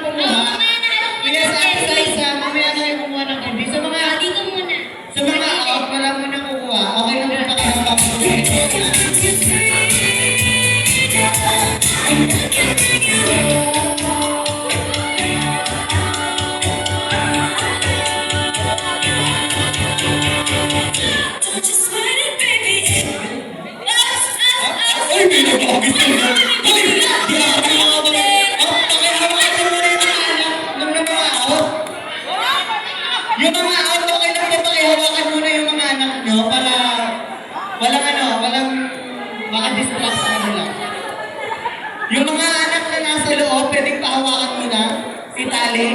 kumuha. Kaya sa isa-isa, mamaya na kayo kumuha ng candy. Sa mga, Dito muna. sa mga out, wala mo na kukuha. Okay na po pakihawak po. Ay, may nabagay ko na. Ay, di ako nakakabalik. Oh, pakihawakan ko muna yung mga anak ng mga out. Yung mga out, okay lang po pakihawakan muna yung mga anak nyo para walang makadistract sa kanila. Yung mga anak na nasa loob, pwedeng pahawakan muna, itali.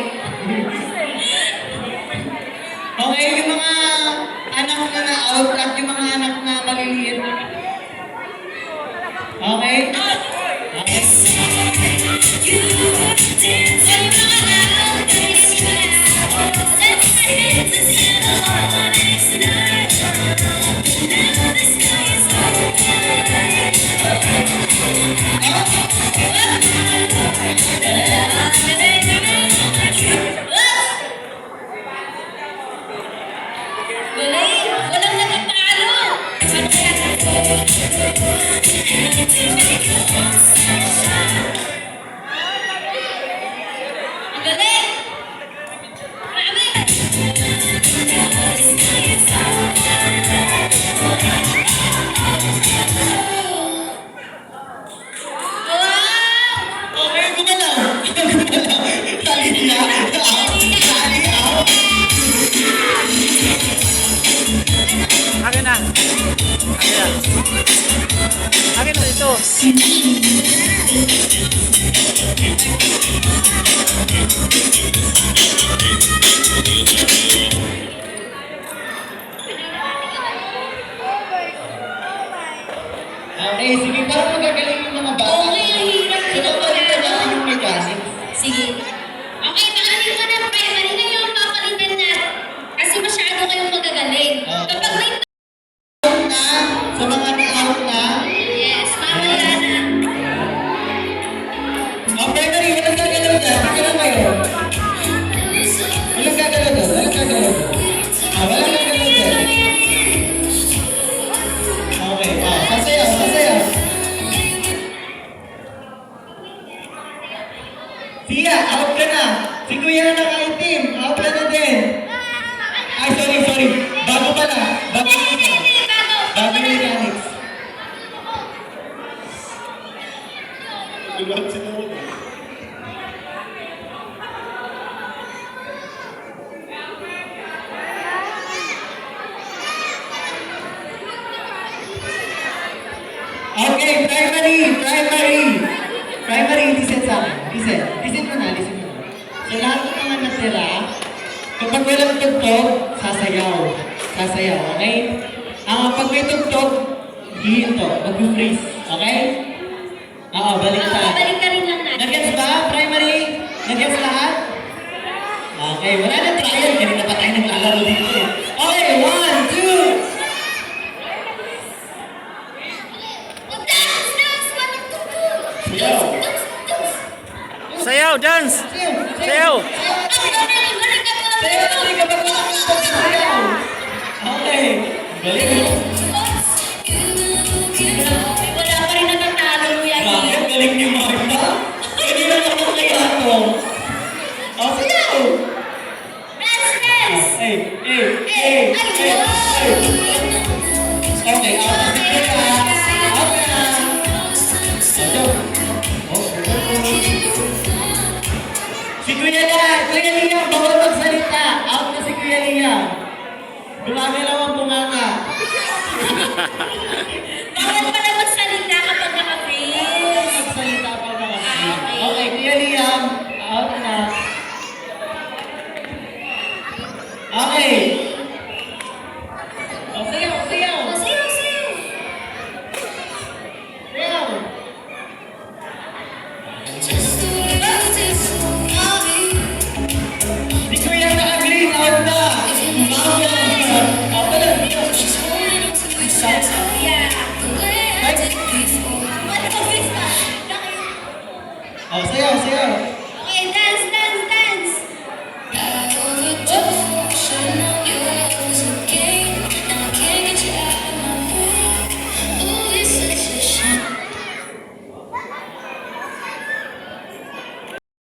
Okay, yung mga anak na na-out at yung mga anak na maliliit. Okay? Okay. Galing! Walang nagpapalo! Ang galing! Marami! Wow! Okay, gumalaw. Tali niya. Tali out. Akin na. Akin na. Akin na ito. Okay, sige. Parang magagaling yung mga bata. Okay, ang hirap. Sino pa rin na natin yung mechanics? Sige. Okay, pakanin ka na, primary na yung papalitan na. Kasi masyado kayong magagaling. Kapag may... Out na. Sa mga na-out na. Yes, mamaya na. Okay, Mari, walang gagalaw dyan. Sige lang kayo. Walang gagalaw dyan. Walang gagalaw dyan. Walang gagalaw dyan. Okay, sasayaw, sasayaw. Sia, out ka na. Si Kuya na nakaitim. Out ka na din. Ay, sorry. Bago pala. Bago Hindi, pala. hindi, bago. Bago yung mechanics. Okay, primary, listen sa akin. Listen mo na. Sa lahat ng mga natira, kapag walang tugtog, sasayaw, okay? Pag may tugtog, hihinto, mag-freeze, okay? Oo, baliktad. Balik ka rin lang natin. Nag-gets ba, primary? Nag-gets lahat? Okay, wala na trial, kanina pa tayo naglalaro dito. Okay, 1, 2, sayaw. Sayaw, dance! Sayaw! Sayaw natin kapag nakakapag sayaw. Okay. Galing. Wala pa rin natatalo, Kuya Bakit? Ian. Galing ni Marta. Hindi na naman kaya ito. O, sayaw. Restless! Hey. Okay, out na si Kuya. Out na. Sayaw. Si Kuya Liam, bawal magsalita. Out na si Kuya Liam. Dumami lang ang bunganga. Bawal pala magsalita.